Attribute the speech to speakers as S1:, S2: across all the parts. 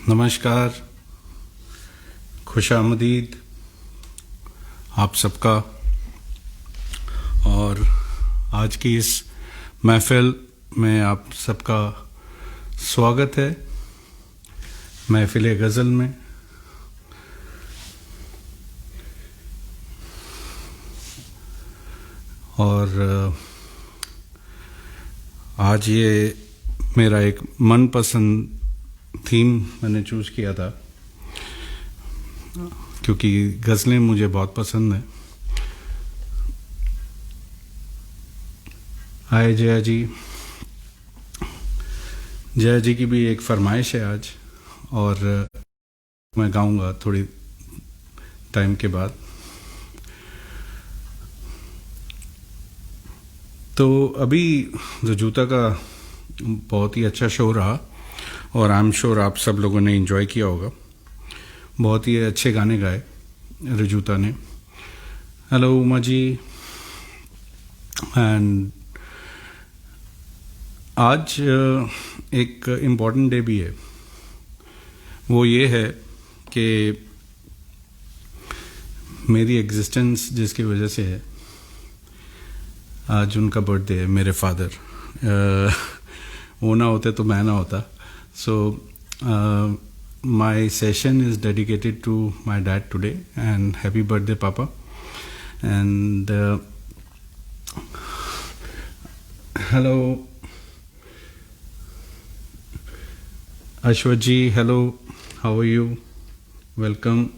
S1: नमस्कार, खुशामदीद आप सबका। और आज की इस महफिल में आप सबका स्वागत है, महफिल गज़ल में। और आज ये मेरा एक मनपसंद थीम मैंने चूज़ किया था, क्योंकि गज़लें मुझे बहुत पसंद है। आए जया जी, जया जी की भी एक फरमाइश है आज, और मैं गाऊंगा थोड़ी टाइम के बाद। तो अभी जो जूता का बहुत ही अच्छा शो रहा, और आई एम श्योर आप सब लोगों ने एंजॉय किया होगा। बहुत ही अच्छे गाने गाए रजूता ने। हेलो उमा जी। एंड आज एक इम्पॉर्टेंट डे भी है। वो ये है कि मेरी एग्जिस्टेंस जिसकी वजह से है, आज उनका बर्थडे है, मेरे फादर। वो ना होते तो मैं ना होता। So my session is dedicated to my dad today, and happy birthday, Papa. And hello, Ashwat ji, hello, how are you? Welcome.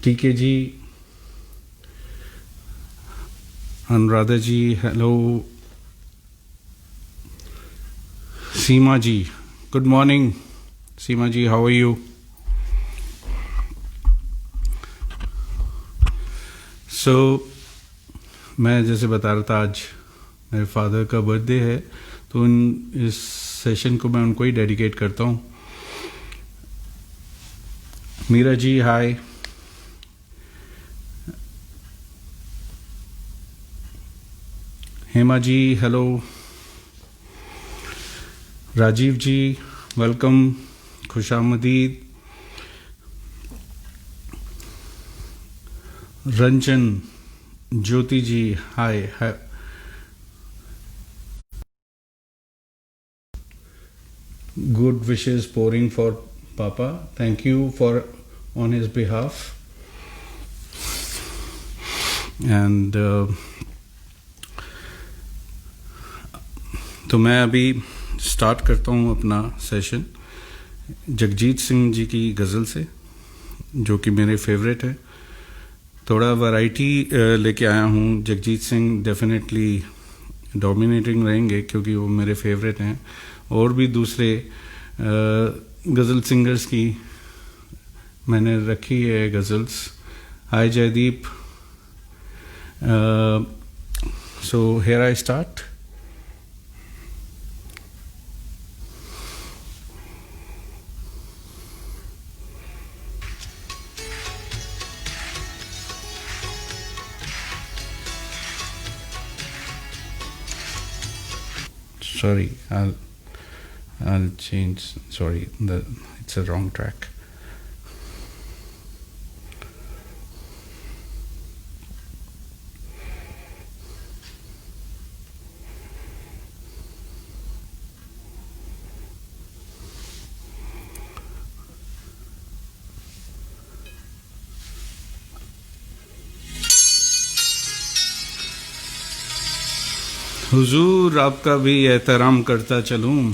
S1: TK ji, Anuradha ji, hello. Seema ji, good morning. Seema ji, how are you? So, मैं जैसे बता रहा था, आज मेरे father का birthday है, तो इस सेशन को मैं उनको ही डेडिकेट करता हूँ। Meera ji, hi. Hema ji, hello. Rajiv ji, welcome, खुशामदीद। Ranjan, Jyoti ji, hi. Good wishes pouring for Papa. Thank you for on his behalf. And तो मैं अभी स्टार्ट करता हूँ अपना सेशन जगजीत सिंह जी की गज़ल से, जो कि मेरे फेवरेट है। थोड़ा वैरायटी लेके आया हूँ। जगजीत सिंह डेफिनेटली डोमिनेटिंग रहेंगे, क्योंकि वो मेरे फेवरेट हैं। और भी दूसरे गज़ल सिंगर्स की मैंने रखी है ghazals. Hi Jaideep. So here I start. Sorry, I'll change. Sorry, it's a wrong track. हुजूर आपका भी एहतराम करता चलूं,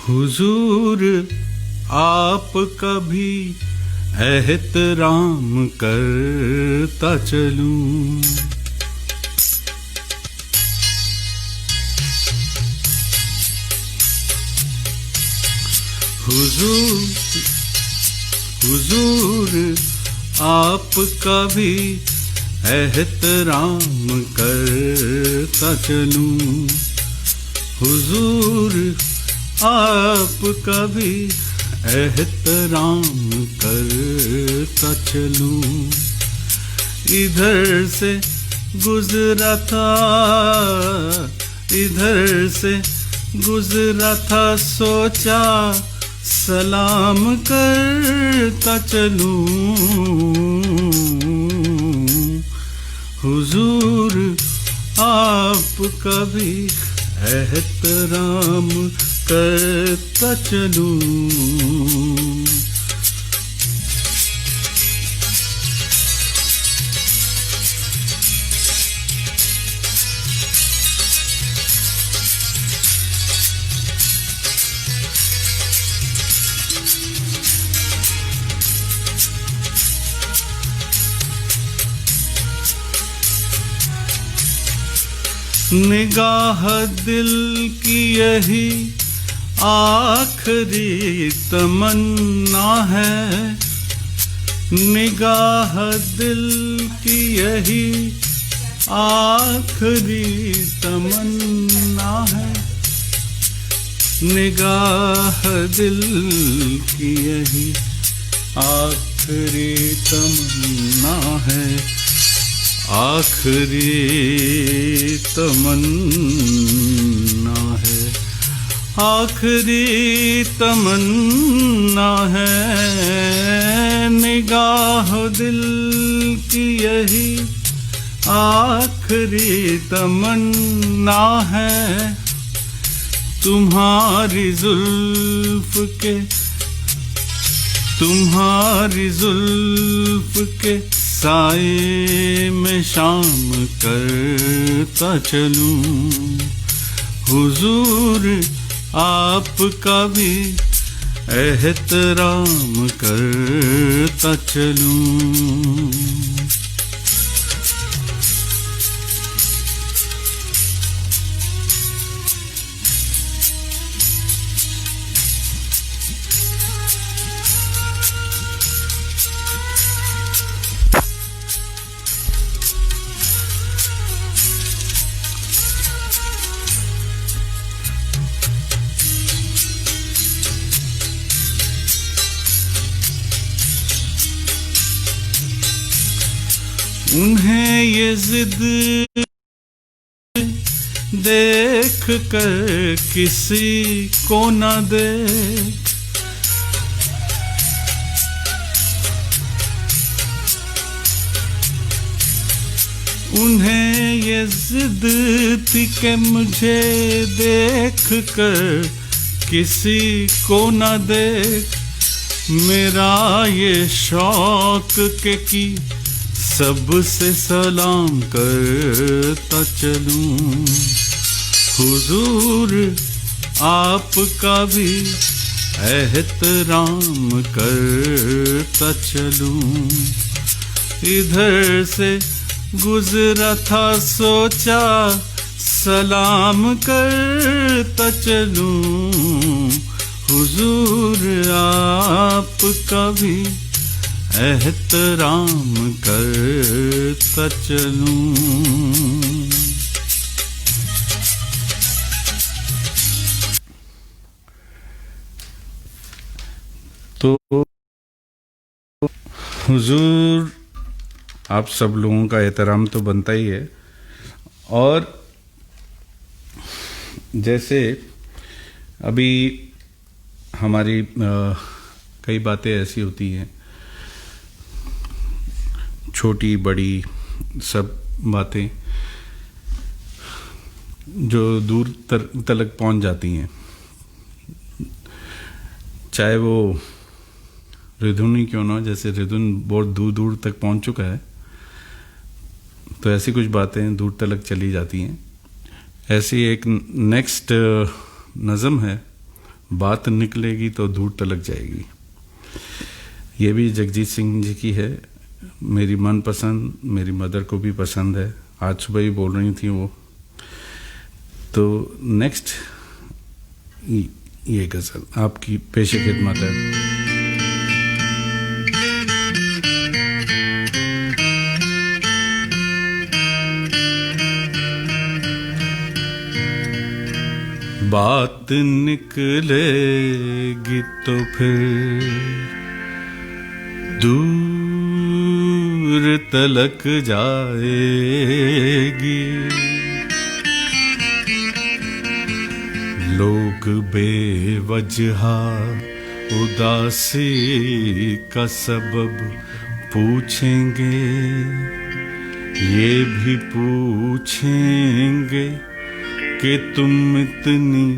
S1: हुजूर आपका भी एहतराम करता चलूं। हुजूर आपका भी एहतराम करता चलूं। हुजूर आपका भी एहतराम करता चलूं। इधर से गुजरा था, इधर से गुजरा था, सोचा सलाम करता चलूं। हुजूर आपका भी एहतराम करता चलूं। निगाह दिल की यही आखिरी तमन्ना है, निगाह दिल की यही आखिरी तमन्ना है, निगाह दिल की यही आखिरी तमन्ना है, आखिरी तमन्ना है, आखिरी तमन्ना है। निगाह दिल की यही आखिरी तमन्ना है, तुम्हारी जुल्फ के, तुम्हारी जुल्फ के साए में शाम करता चलूं। हुजूर आपका भी एहतराम करता चलूं। उन्हें ये जिद देख कर किसी को न देख, उन्हें ये जिद थी कि मुझे देख कर किसी को न देख, मेरा ये शौक के की सबसे सलाम करता चलूं। हुजूर आपका भी एहतराम करता चलूं। इधर से गुजरा था, सोचा सलाम करता चलूं। हुजूर आपका भी एहतराम करता चलूं। तो हुजूर आप सब लोगों का एहतराम तो बनता ही है। और जैसे अभी हमारी कई बातें ऐसी होती हैं, छोटी बड़ी सब बातें जो दूर तलक पहुंच जाती हैं, चाहे वो रिधुन ही क्यों ना, जैसे रिधुन बहुत दूर दूर तक पहुंच चुका है, तो ऐसी कुछ बातें दूर तलक चली जाती हैं। ऐसी एक नेक्स्ट नज़म है, बात निकलेगी तो दूर तलक जाएगी। ये भी जगजीत सिंह जी की है, मेरी मनपसंद, मेरी मदर को भी पसंद है, आज सुबह ही बोल रही थी वो। तो नेक्स्ट ये गज़ल आपकी पेश खिदमत है। बात निकलेगी तो फिर दूर तलक जाएगी। लोग बेवजह उदासी का सबब पूछेंगे, ये भी पूछेंगे कि तुम इतनी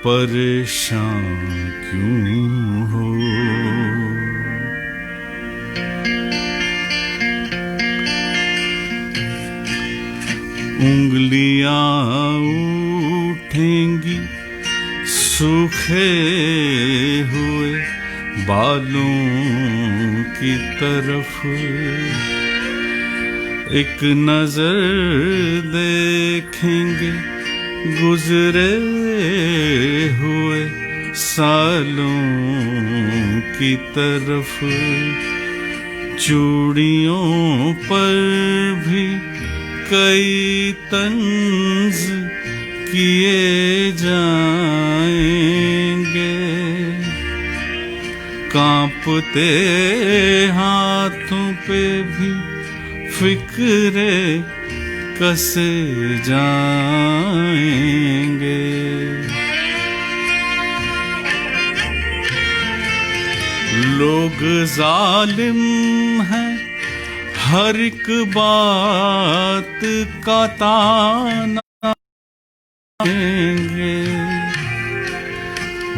S1: परेशान क्यों हो। उंगलियां उठेंगी सूखे हुए बालों की तरफ, एक नजर देखेंगे गुजरे हुए सालों की तरफ। चूड़ियों पर भी कई तंज किए जाएंगे, कांपते हाथों पे भी फिक्रे कसे जाएंगे। लोग जालिम हैं, हर एक बात का ताना देंगे,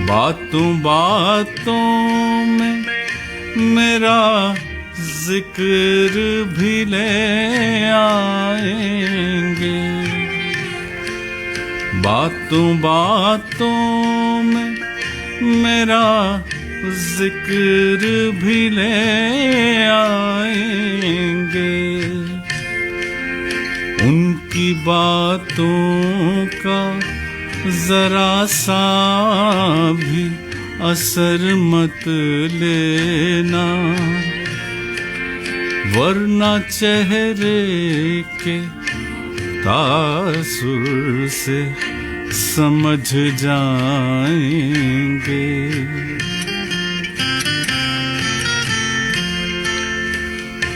S1: बातों बातों में मेरा जिक्र भी ले आएंगे, बातों बातों में मेरा जिक्र भी ले आएंगे। उनकी बातों का जरा सा भी असर मत लेना, वरना चेहरे के तासुर से समझ जाएंगे।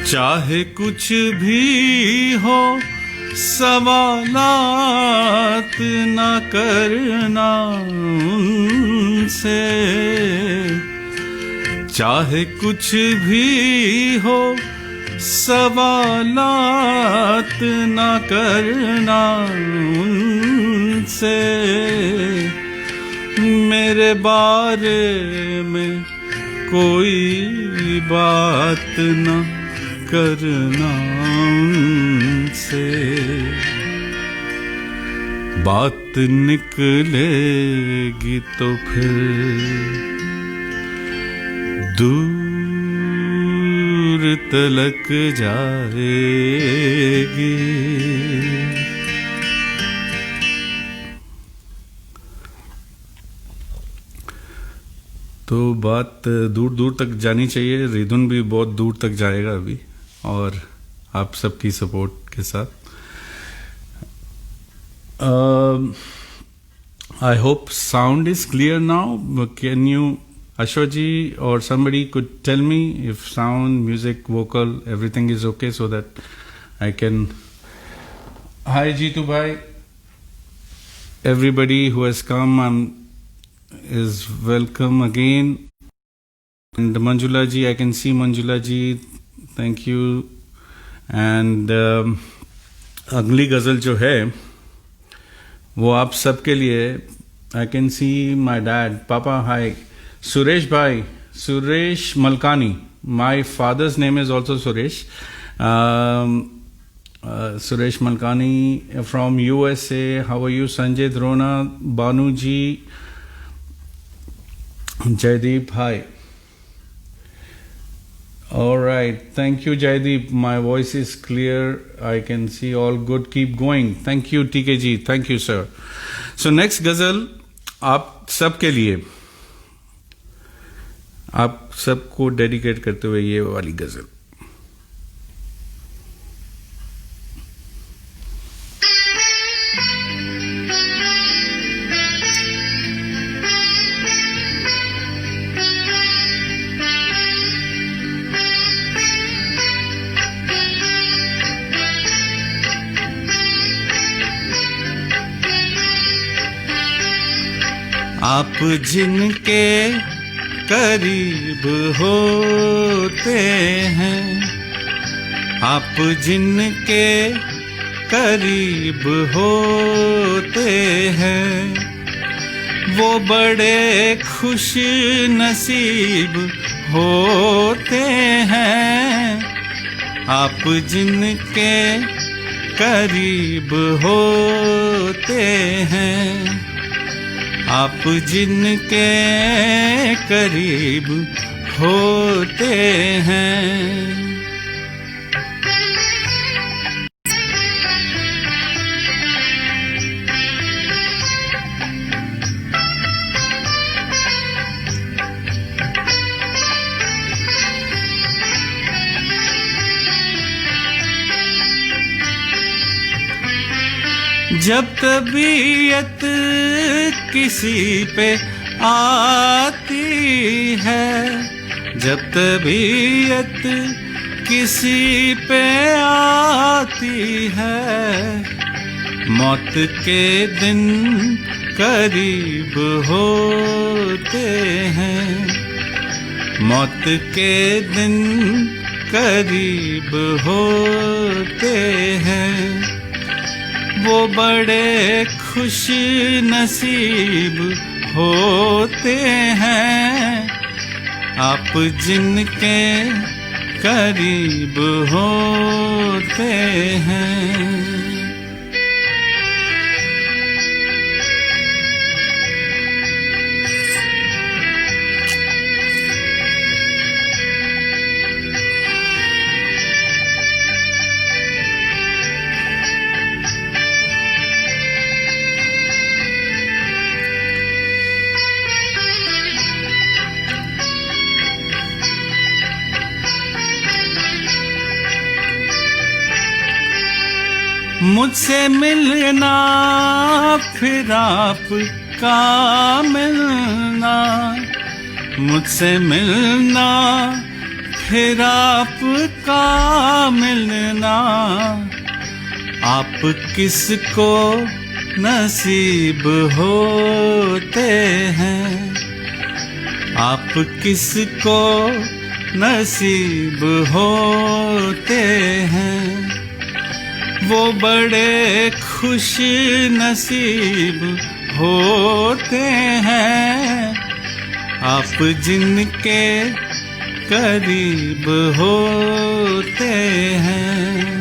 S1: चाहे कुछ भी हो सवालात न करना उनसे, चाहे कुछ भी हो सवालात न करना उनसे। मेरे बारे में कोई बात न करना उनसे, बात निकलेगी तो फिर दूर तलक जाएगी। तो बात दूर दूर तक जानी चाहिए, रिदुन भी बहुत दूर तक जाएगा अभी, और आप सबकी सपोर्ट के साथ। I hope sound is clear now. Can you, Ashwa ji or somebody could tell me if sound, music, vocal, everything is okay so that I can. Hi Jitu bhai. Everybody who has come is welcome again. And Manjula ji, I can see Manjula ji. Thank you. And अगली गज़ल जो है वो आप सबके लिए, I can see my dad, पापा hi, Suresh भाई, Suresh Malkani, my father's name is also Suresh, Suresh Malkani from USA. How are you? Sanjay Drona, Banu ji, Jaydeep hi. All right, thank you Jaideep, my voice is clear, I can see all good, keep going. Thank you TK ji, thank you sir. So next गजल आप सबके लिए, आप सबको dedicate करते हुए ये वाली गजल. आप जिनके करीब होते हैं, आप जिनके करीब होते हैं, वो बड़े खुश नसीब होते हैं। आप जिनके करीब होते हैं, आप जिनके करीब होते हैं। जब तबीयत किसी पे आती है, जब तबीयत किसी पे आती है, मौत के दिन करीब होते हैं, मौत के दिन करीब होते हैं, वो बड़े खुश नसीब होते हैं। आप जिनके करीब होते हैं। मुझसे मिलना फिर आपका मिलना, मुझसे मिलना फिर आपका मिलना, आप किसको नसीब होते हैं, आप किसको नसीब होते हैं, वो बड़े खुश नसीब होते हैं। आप जिनके करीब होते हैं।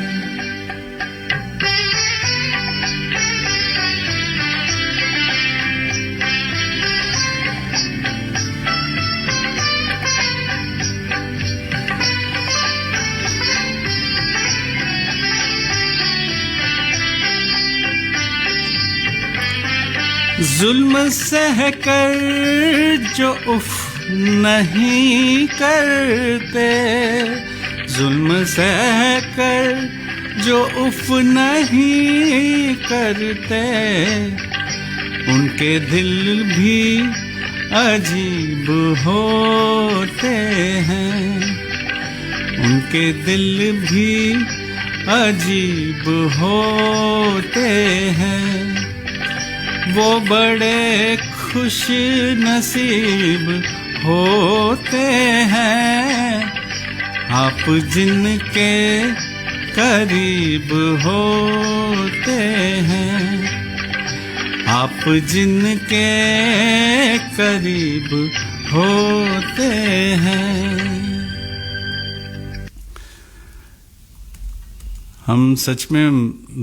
S1: जुल्म सह कर जो उफ नहीं करते, जुल्म सह कर जो उफ नहीं करते, उनके दिल भी अजीब होते हैं, उनके दिल भी अजीब होते हैं, वो बड़े खुश नसीब होते हैं। आप जिनके करीब होते हैं, आप जिनके करीब होते हैं। हम सच में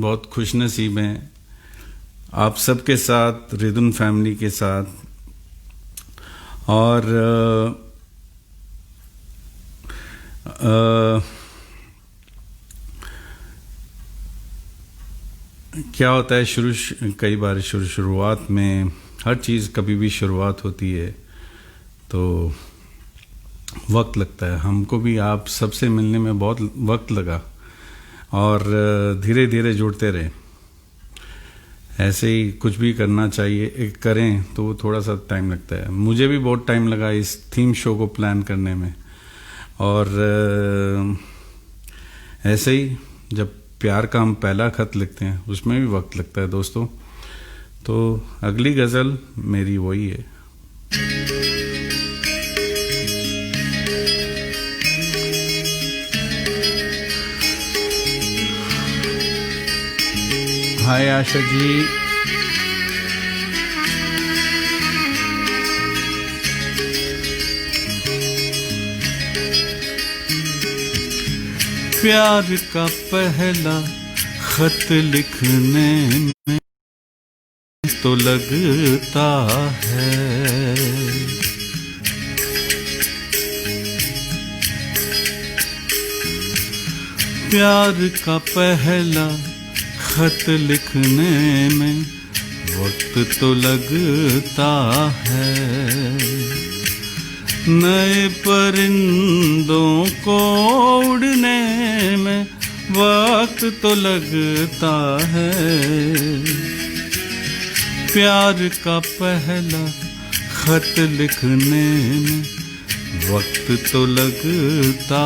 S1: बहुत खुशनसीब हैं आप सबके साथ, रिदम फैमिली के साथ। और क्या होता है कई बार शुरुआत में हर चीज़ कभी भी शुरुआत होती है तो वक्त लगता है। हमको भी आप सबसे मिलने में बहुत वक्त लगा और धीरे धीरे जुड़ते रहे। ऐसे ही कुछ भी करना चाहिए, करें तो थोड़ा सा टाइम लगता है। मुझे भी बहुत टाइम लगा इस थीम शो को प्लान करने में। और ऐसे ही जब प्यार का हम पहला खत लिखते हैं उसमें भी वक्त लगता है दोस्तों। तो अगली गज़ल मेरी वही है। हाय आशा जी। प्यार का पहला खत लिखने में तो लगता है, प्यार का पहला खत लिखने में वक्त तो लगता है। नए परिंदों को उड़ने में वक्त तो लगता है। प्यार का पहला खत लिखने में वक्त तो लगता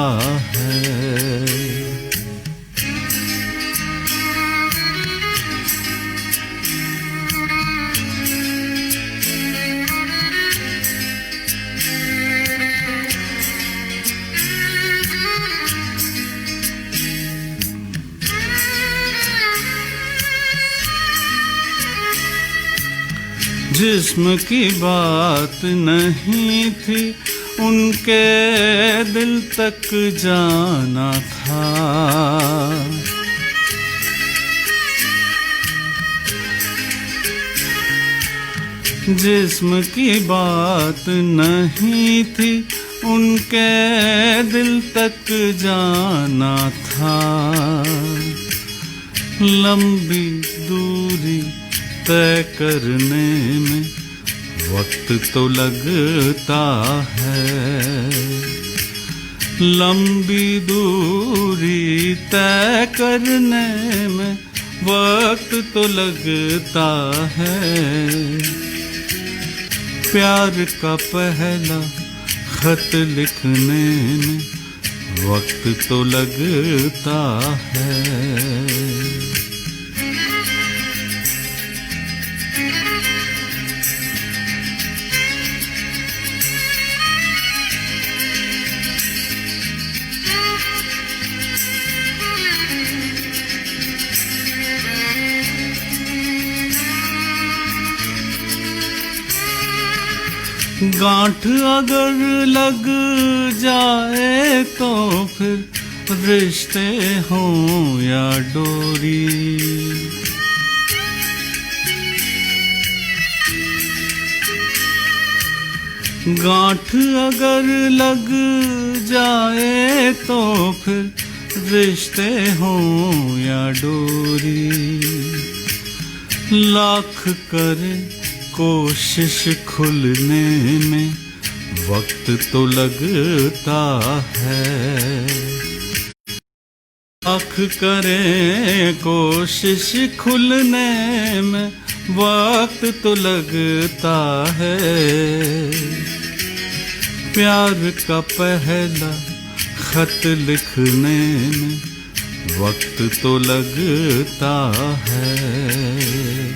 S1: है। जिस्म की बात नहीं थी, उनके दिल तक जाना था। जिस्म की बात नहीं थी, उनके दिल तक जाना था। लंबी दूरी तय करने में वक्त तो लगता है। लंबी दूरी तय करने में वक्त तो लगता है। प्यार का पहला खत लिखने में वक्त तो लगता है। गांठ अगर लग जाए तो फिर रिश्ते हों या डोरी, गांठ अगर लग जाए तो फिर रिश्ते हों या डोरी। लाख करे कोशिश खुलने में वक्त तो लगता है। लाख करें कोशिश खुलने में वक्त तो लगता है। प्यार का पहला खत लिखने में वक्त तो लगता है।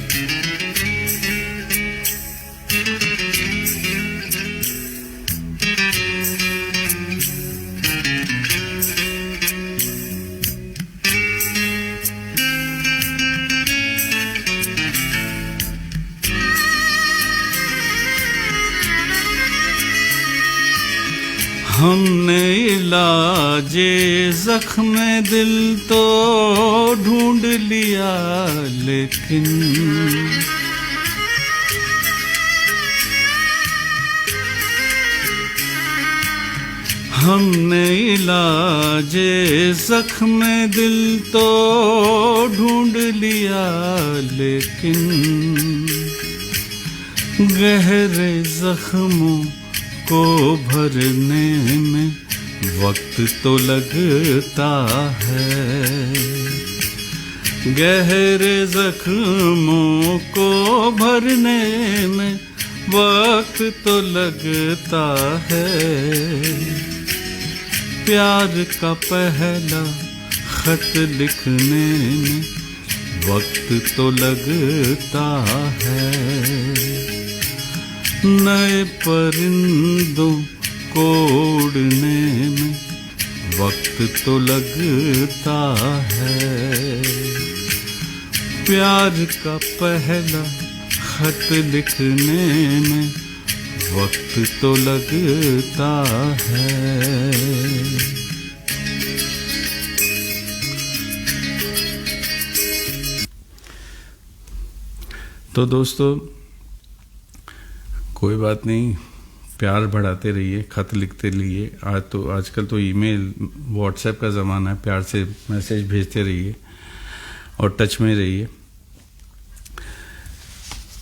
S1: हमने इलाजे जख्म दिल तो ढूंढ लिया, लेकिन हमने इलाजे जख्म दिल तो ढूंढ लिया, लेकिन गहरे जख्मों को भरने में वक्त तो लगता है। गहरे जख्मों को भरने में वक्त तो लगता है। प्यार का पहला खत लिखने में वक्त तो लगता है। नए परिंदों को उड़ने में वक्त तो लगता है। प्यार का पहला खत लिखने में वक्त तो लगता है। तो दोस्तों, कोई बात नहीं, प्यार बढ़ाते रहिए, खत लिखते रहिए। आजकल तो ईमेल व्हाट्सएप का ज़माना है, प्यार से मैसेज भेजते रहिए और टच में रहिए।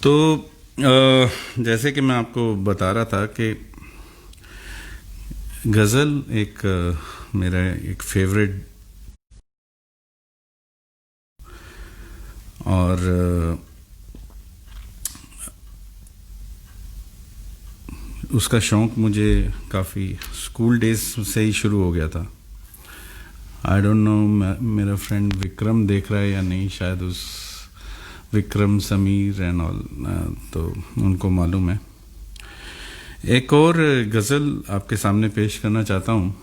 S1: तो जैसे कि मैं आपको बता रहा था कि गज़ल मेरा एक फेवरेट और उसका शौक़ मुझे काफ़ी स्कूल डेज से ही शुरू हो गया था। आई डोंट नो मेरा फ्रेंड विक्रम देख रहा है या नहीं, शायद उस विक्रम, समीर एंड ऑल, तो उनको मालूम है। एक और गज़ल आपके सामने पेश करना चाहता हूँ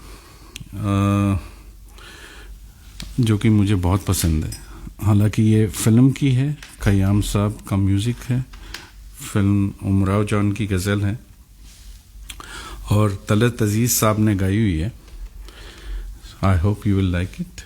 S1: जो कि मुझे बहुत पसंद है। हालांकि ये फ़िल्म की है, खयाम साहब का म्यूज़िक है, फ़िल्म उमराव जान की गज़ल है और तलत अजीज़ साहब ने गाई हुई है। I hope you will like it.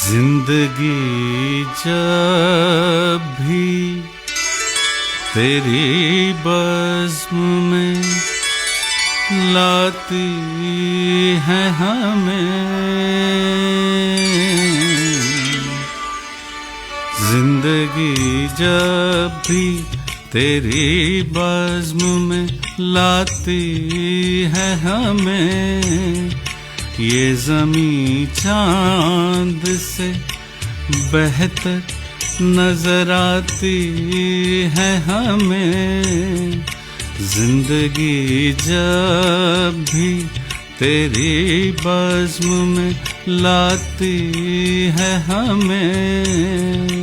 S1: जिंदगी जब भी तेरी बज़्म में लाती है हमें, जिंदगी जब भी तेरी बज़्म में लाती है हमें, ये ज़मीं चाँद से बेहतर नजर आती है हमें, जिंदगी जब भी तेरी बज़्म में लाती है हमें।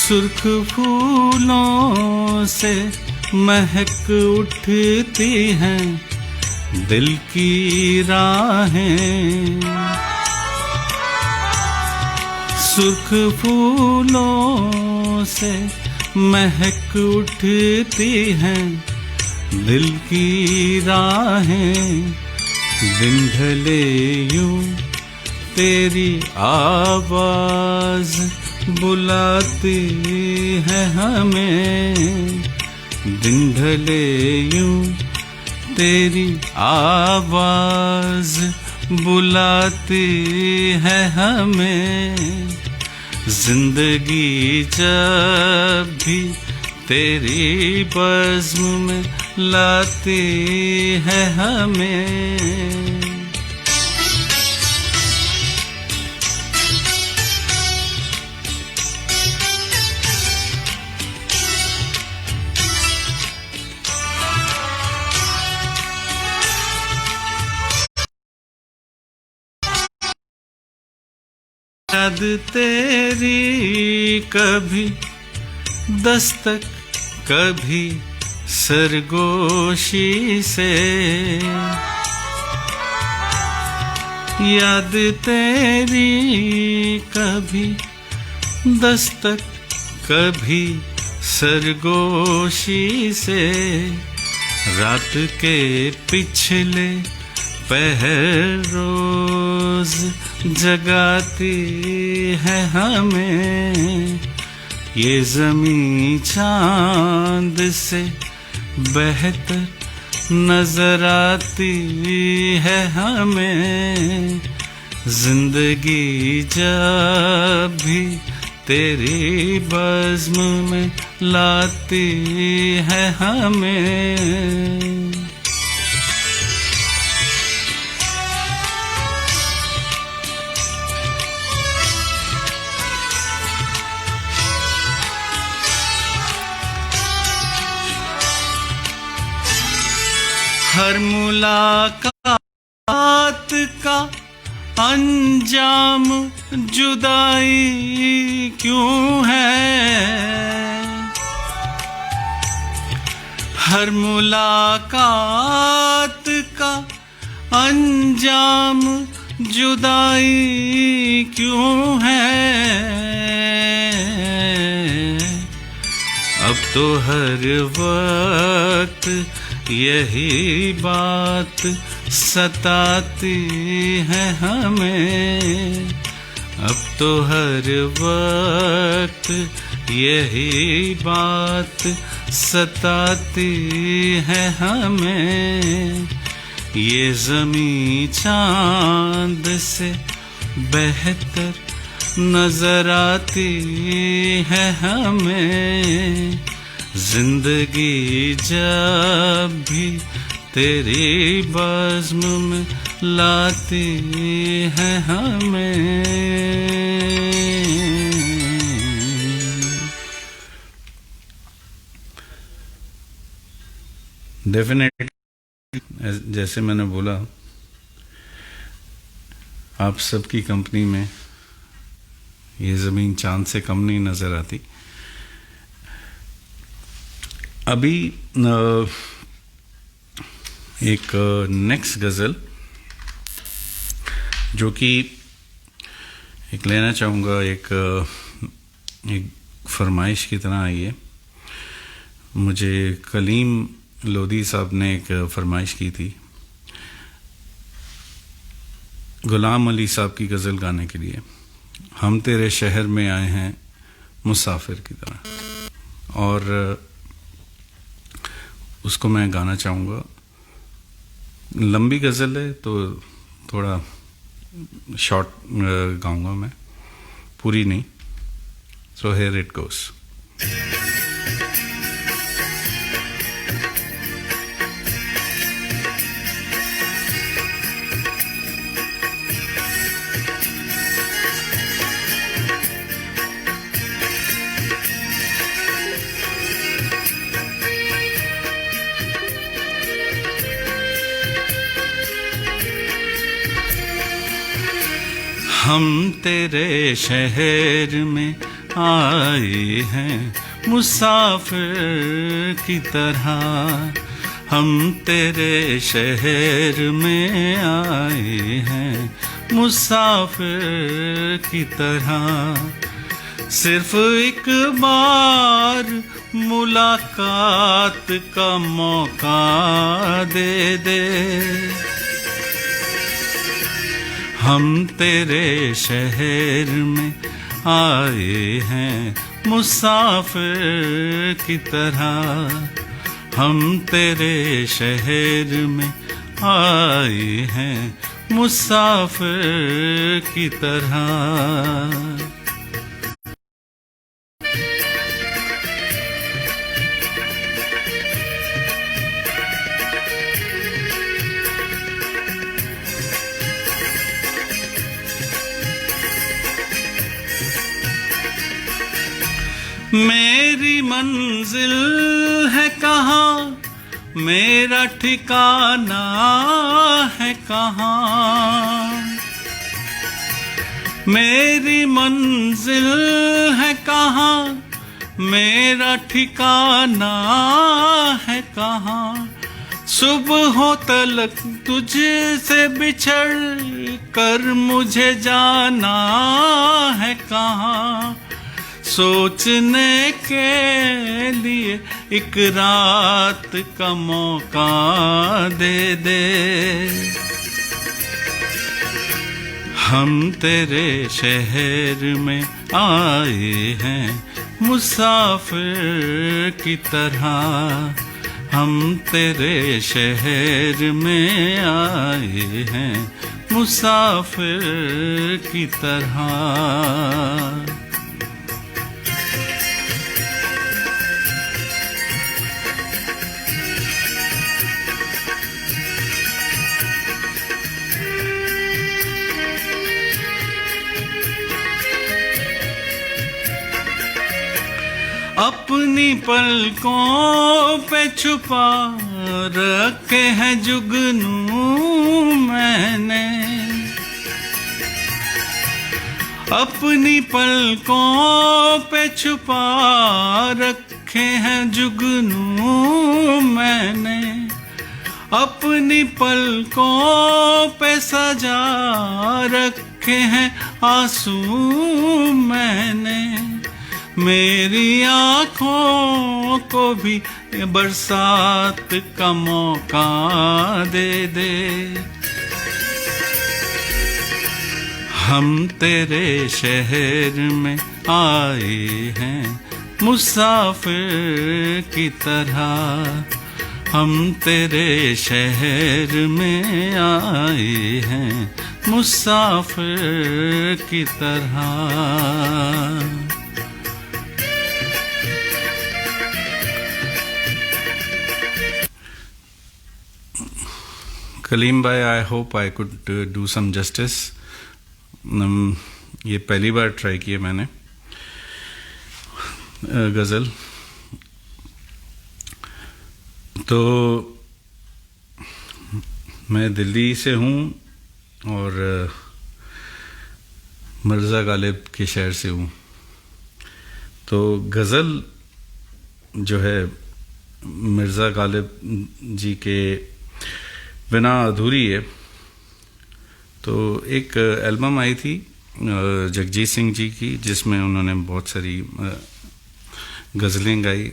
S1: सुर्ख फूलों से महक उठती हैं दिल की राहें, सुर्ख फूलों से महक उठती हैं दिल की राहें, दिन ढले यूं तेरी आवाज़ बुलाती है हमें, दिन ढले यूं तेरी आवाज़ बुलाती है हमें, जिंदगी जब भी तेरी बज़्म में लाती है हमें। याद तेरी कभी दस्तक कभी सरगोशी से, याद तेरी कभी दस्तक कभी सरगोशी से, रात के पिछले पहर रोज जगाती है हमें, ये ज़मीं चाँद से बेहतर नजर आती है हमें, जिंदगी जब भी तेरी बज़्म में लाती है हमें। हर मुलाकात का अंजाम जुदाई क्यों है। हर मुलाकात का अंजाम जुदाई क्यों है। अब तो हर वक्त यही बात सताती है हमें। अब तो हर वक्त यही बात सताती है हमें। ये ज़मीं चाँद से बेहतर नजर आती है हमें। जिंदगी जब भी तेरी बज़्म में लाती है हमें। डेफिनेटली जैसे मैंने बोला, आप सबकी कंपनी में ये ज़मीन चांद से कम नहीं नज़र आती। अभी एक नेक्स्ट गज़ल जो कि एक लेना चाहूँगा, एक फरमाइश की तरह आई है। मुझे कलीम लोधी साहब ने एक फरमाइश की थी गुलाम अली साहब की गज़ल गाने के लिए। हम तेरे शहर में आए हैं मुसाफिर की तरह, और उसको मैं गाना चाहूँगा। लंबी गज़ल है तो थोड़ा शॉर्ट गाऊँगा मैं, पूरी नहीं। So here it goes. हम तेरे शहर में आए हैं मुसाफिर की तरह। हम तेरे शहर में आए हैं मुसाफिर की तरह। सिर्फ एक बार मुलाकात का मौका दे दे। हम तेरे शहर में आए हैं मुसाफिर की तरह। हम तेरे शहर में आए हैं मुसाफिर की तरह। मेरी मंजिल है कहाँ, मेरा ठिकाना है कहाँ। मेरी मंजिल है कहाँ, मेरा ठिकाना है कहाँ। सुबह तलक तुझसे बिछड़ कर मुझे जाना है कहाँ। सोचने के लिए एक रात का मौका दे दे। हम तेरे शहर में आए हैं मुसाफिर की तरह। हम तेरे शहर में आए हैं मुसाफिर की तरह। अपनी पलकों पे छुपा रखे हैं जुगनू मैंने, अपनी पलकों पे छुपा रखे हैं जुगनू मैंने, अपनी पलकों पे सजा रखे हैं आंसू मैंने, मेरी आँखों को भी बरसात का मौका दे दे। हम तेरे शहर में आए हैं मुसाफिर की तरह, हम तेरे शहर में आए हैं मुसाफिर की तरह। कलीम भाई, I hope I could do some justice. ये पहली बार ट्राई किया मैंने गज़ल, तो मैं दिल्ली से हूँ और मिर्ज़ा गालिब के शहर से हूँ, तो गज़ल जो है मिर्ज़ा गालिब जी के बिना अधूरी है। तो एक एल्बम आई थी जगजीत सिंह जी की, जिसमें उन्होंने बहुत सारी गज़लें गाई,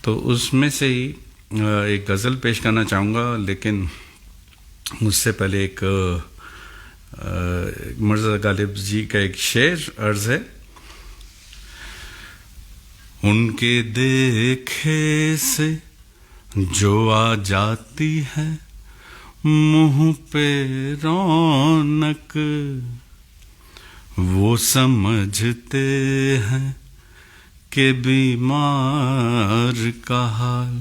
S1: तो उसमें से ही एक गज़ल पेश करना चाहूँगा, लेकिन मुझसे पहले एक मिर्ज़ा गालिब जी का एक शेर अर्ज़ है। उनके देखे से जो आ जाती है मुँह पे रौनक, वो समझते हैं कि बीमार का हाल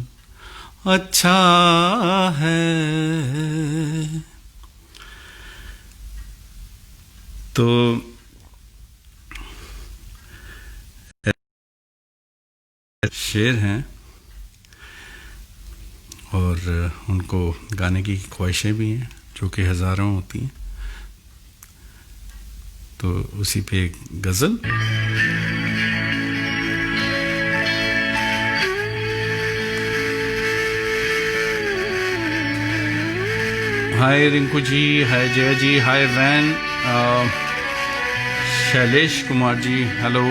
S1: अच्छा है। तो शेर हैं और उनको गाने की ख्वाहिशें भी हैं, जो कि हज़ारों होती हैं। तो उसी पे एक गज़ल। हाय रिंकू जी, हाय जया जी, हाय वैन, शैलेश कुमार जी, हेलो।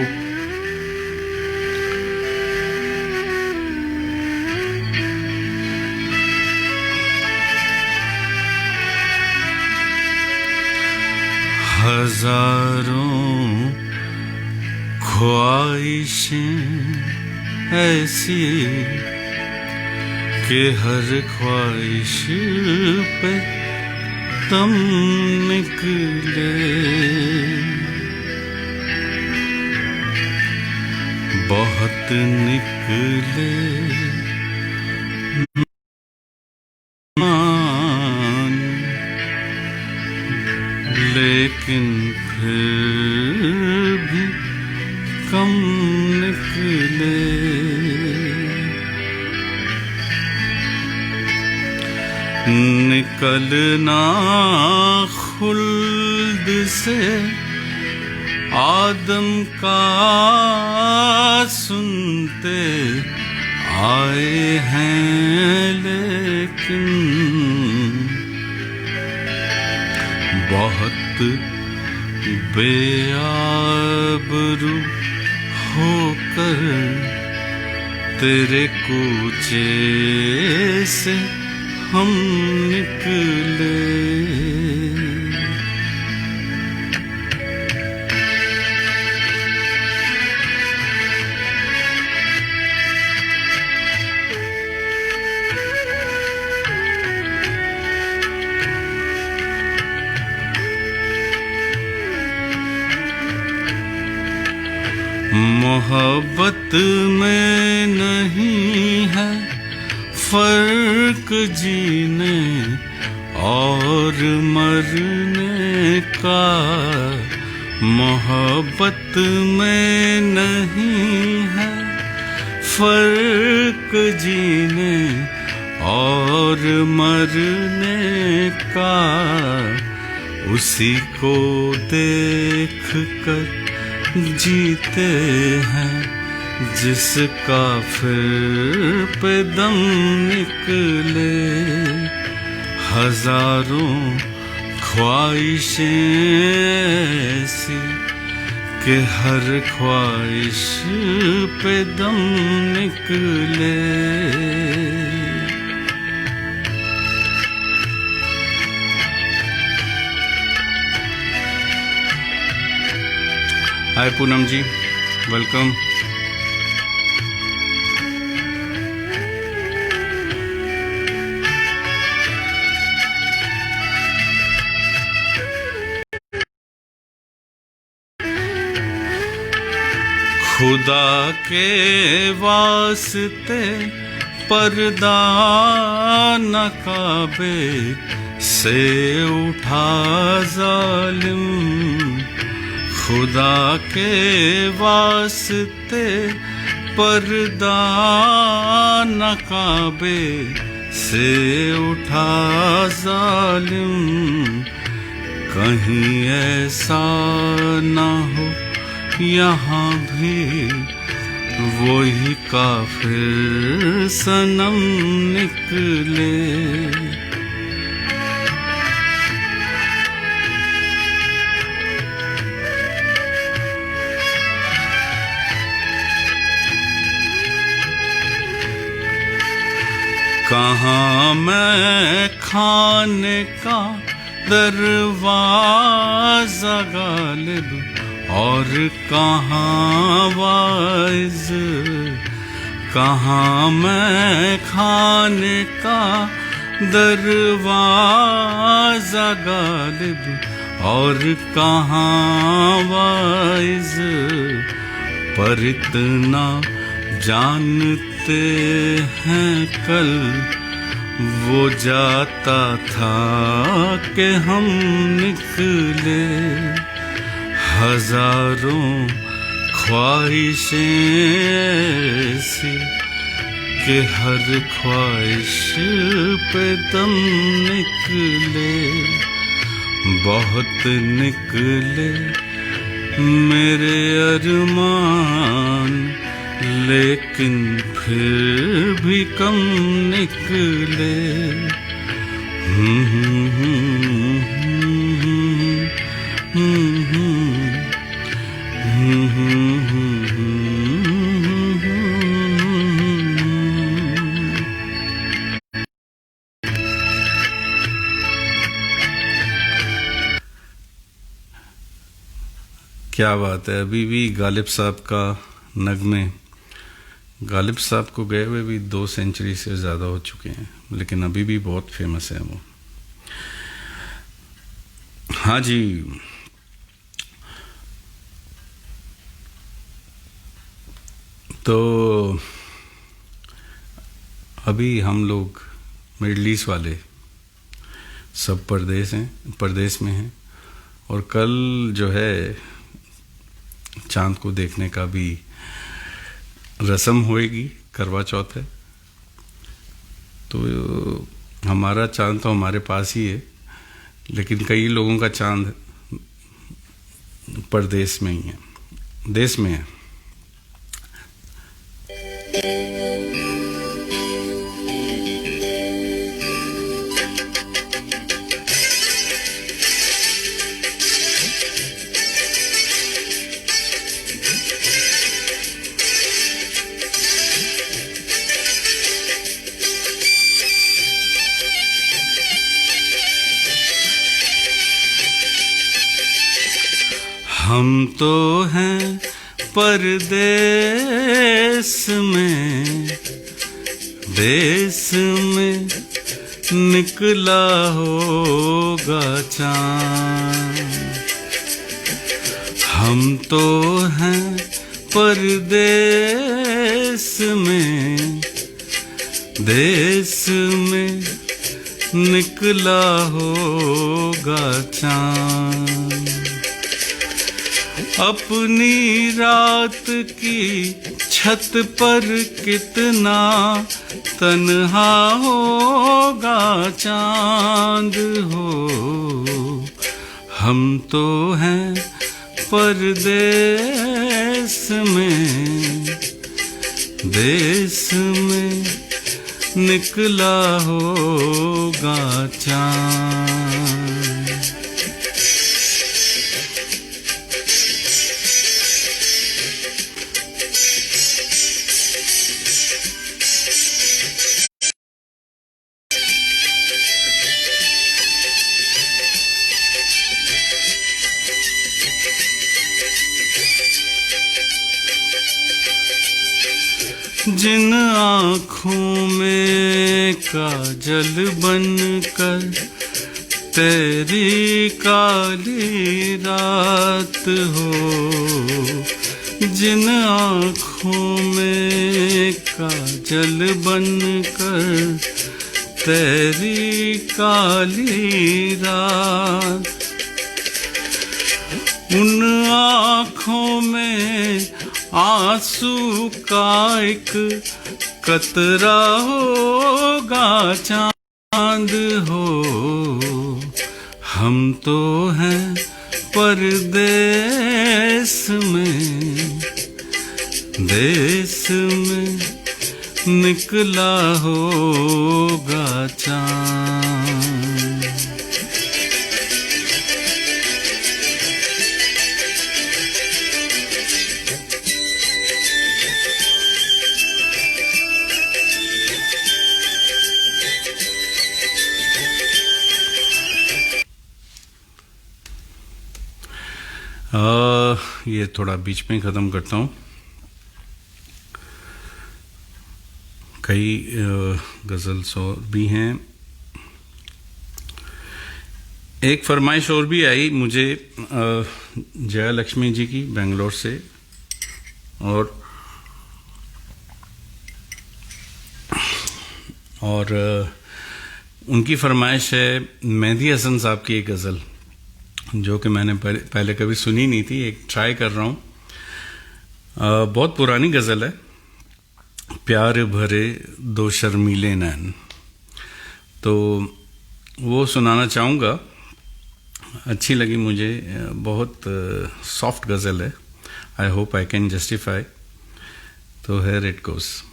S1: हजारों ख्वाहिशें ऐसी कि हर ख्वाहिश पे दम निकले, बहुत निकले लेकिन फिर भी कम निकले। निकलना खुल्द से आदम का सुनते आए हैं, लेकिन बहुत बेआबरू होकर तेरे कूचे से हम निकले। मोहब्बत में नहीं है फर्क जीने और मरने का, मोहब्बत में नहीं है फर्क जीने और मरने का, उसी को देख कर जीते हैं जिसका फिर पे दम निकले। हजारों ख्वाहिशें ऐसी कि हर ख्वाहिश पे दम निकले। हाय पूनम जी, वेलकम। खुदा के वास्ते पर्दा न काबे से उठा जालिम, खुदा के वास्ते पर्दा न काबे से उठा जालिम। कहीं ऐसा ना हो यहाँ भी वही काफिर सनम निकले। कहाँ मैं खाने का दरवाजा गालिब और कहाँ वाइज, कहाँ मैं खाने का दरवाजा गालिब और कहाँ वाइज। पर इतना जानते हैं कल वो जाता था कि हम निकले। हजारों ख्वाहिशें ऐसी कि हर ख्वाहिश पे दम निकले। बहुत निकले मेरे अरमान, लेकिन फिर भी कम निकले। क्या बात है। अभी भी गालिब साहब का नगमे, गालिब साहब को गए हुए भी 2 सेंचुरी से ज़्यादा हो चुके हैं, लेकिन अभी भी बहुत फेमस है वो। हाँ जी, तो अभी हम लोग मिडल ईस्ट वाले सब परदेश में हैं, और कल जो है चांद को देखने का भी रस्म होएगी, करवा चौथ है। तो हमारा चांद तो हमारे पास ही है, लेकिन कई लोगों का चांद परदेश में ही है, देश में है। हम तो हैं परदेश में, देश में निकला होगा चाँद। हम तो हैं परदेश में, देश में निकला होगा चाँद। अपनी रात की छत पर कितना तन्हा होगा चांद हो, हम तो हैं परदेस में, देश में निकला होगा चांद। जिन आँखों में काजल बनकर तेरी काली रात हो, जिन आँखों में काजल बनकर तेरी काली रात, उन आँखों में आंसू का एक कतरा होगा चांद हो, हम तो हैं परदेस में, देश में निकला होगा चांद। ये थोड़ा बीच में ख़त्म करता हूँ। कई गज़ल्स और भी हैं। एक फरमाइश और भी आई मुझे जया लक्ष्मी जी की बेंगलोर से, और उनकी फरमाइश है मेहदी हसन साहब की एक गज़ल, जो कि मैंने पहले कभी सुनी नहीं थी, एक ट्राई कर रहा हूँ। बहुत पुरानी गज़ल है, प्यार भरे दो शर्मीले नैन, तो वो सुनाना चाहूँगा। अच्छी लगी मुझे, बहुत सॉफ्ट गज़ल है। आई होप आई कैन जस्टिफाई। तो हियर इट गोज़।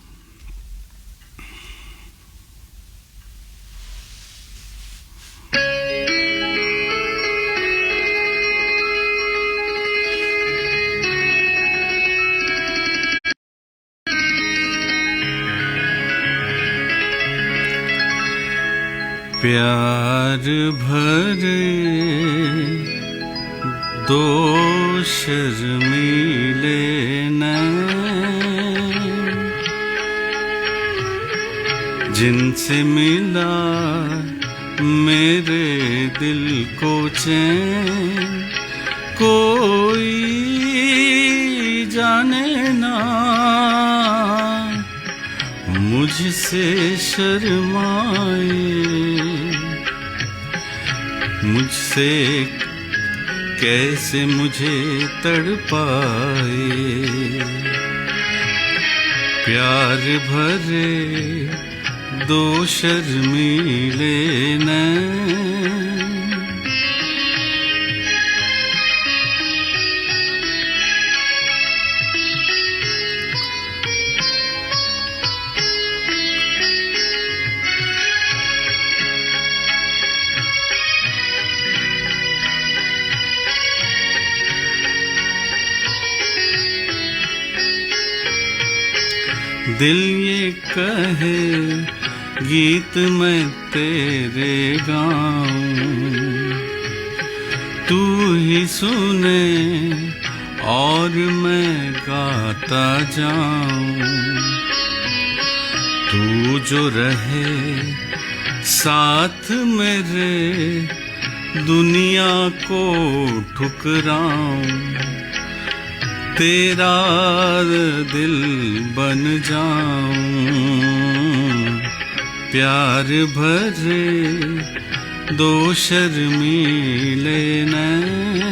S1: प्यार भरे दो शर्मीले नैन, जिनसे मिला मेरे दिल को चैन, कोई जाने ना मुझसे शर्माए, मुझसे कैसे मुझे तड़पाए। प्यार भरे दो शर्मीले नैन, दिल ये कहे गीत मैं तेरे गाऊं, तू ही सुने और मैं गाता जाऊं। तू जो रहे साथ मेरे, दुनिया को ठुकराऊं, तेरा दिल बन जाऊं। प्यार भरे दो शर्मीले नैन,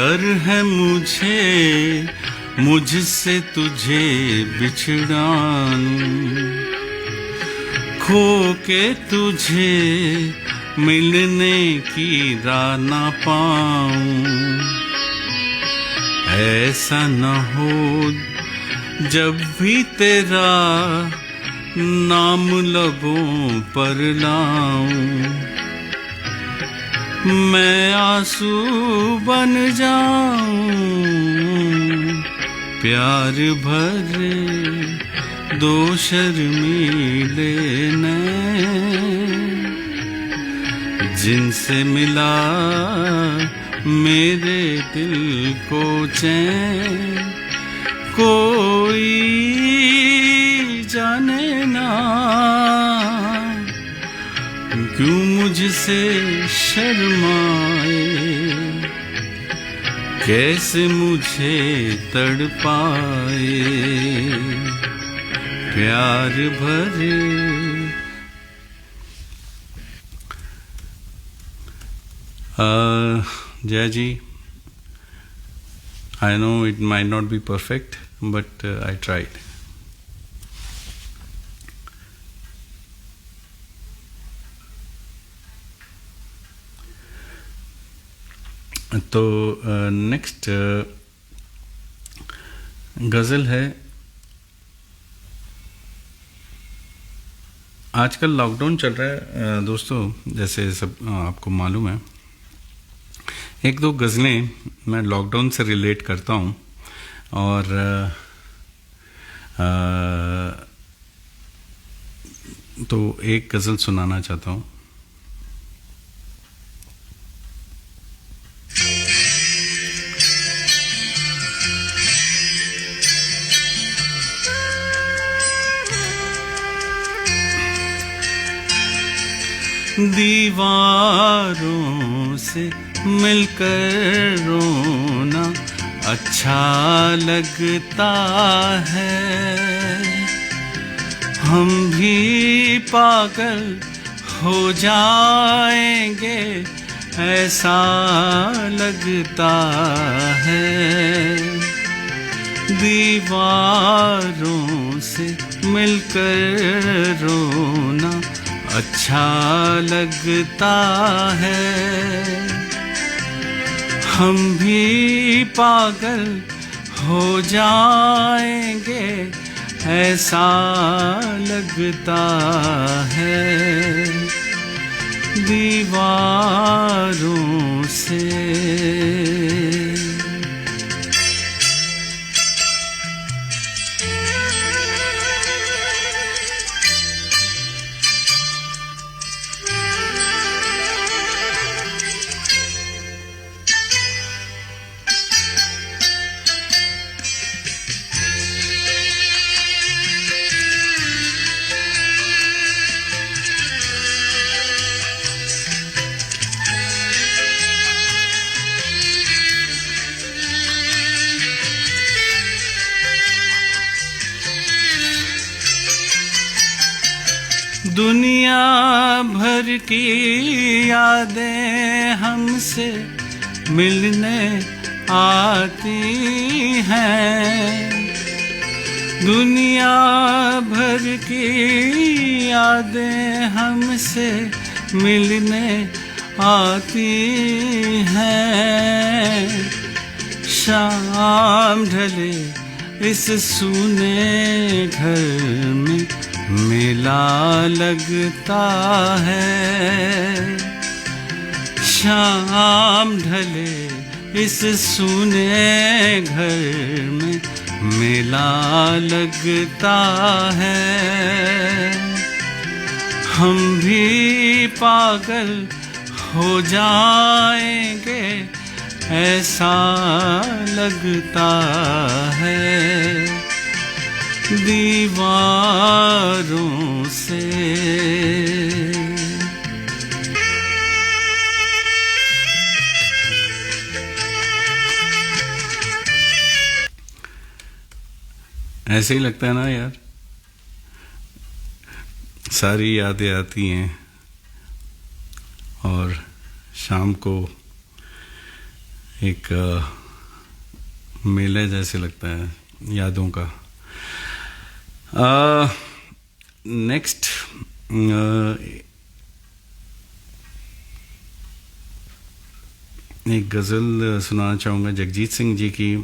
S1: डर है मुझे मुझसे तुझे बिछड़ाऊं, खो के तुझे मिलने की राह ना पाऊं। ऐसा न हो जब भी तेरा नाम लबों पर लाऊं, मैं आंसू बन जाऊं प्यार भरे दो शर्मीले नैन, जिनसे मिला मेरे दिल को चैन। कोई जाने ना क्यों मुझसे शर्माए, कैसे मुझे तड़पाए प्यार भरे। जय जी, I know it might not be perfect, but I tried. तो नेक्स्ट गज़ल है। आजकल लॉकडाउन चल रहा है दोस्तों, जैसे सब आपको मालूम है। एक दो गज़लें मैं लॉकडाउन से रिलेट करता हूँ और तो एक गज़ल सुनाना चाहता हूँ। दीवारों से मिलकर रोना अच्छा लगता है, हम भी पागल हो जाएंगे ऐसा लगता है। दीवारों से मिलकर रोना अच्छा लगता है, हम भी पागल हो जाएंगे ऐसा लगता है। दीवारों से दुनिया भर की यादें हमसे मिलने आती हैं, दुनिया भर की यादें हमसे मिलने आती हैं। शाम ढले इस सूने घर में मेला लगता है, शाम ढले इस सूने घर में मेला लगता है। हम भी पागल हो जाएंगे ऐसा लगता है। दीवारों से ऐसे ही लगता है ना यार, सारी यादें आती हैं और शाम को एक मेले जैसे लगता है यादों का। नेक्स्ट एक गज़ल सुनाना चाहूँगा जगजीत सिंह जी की।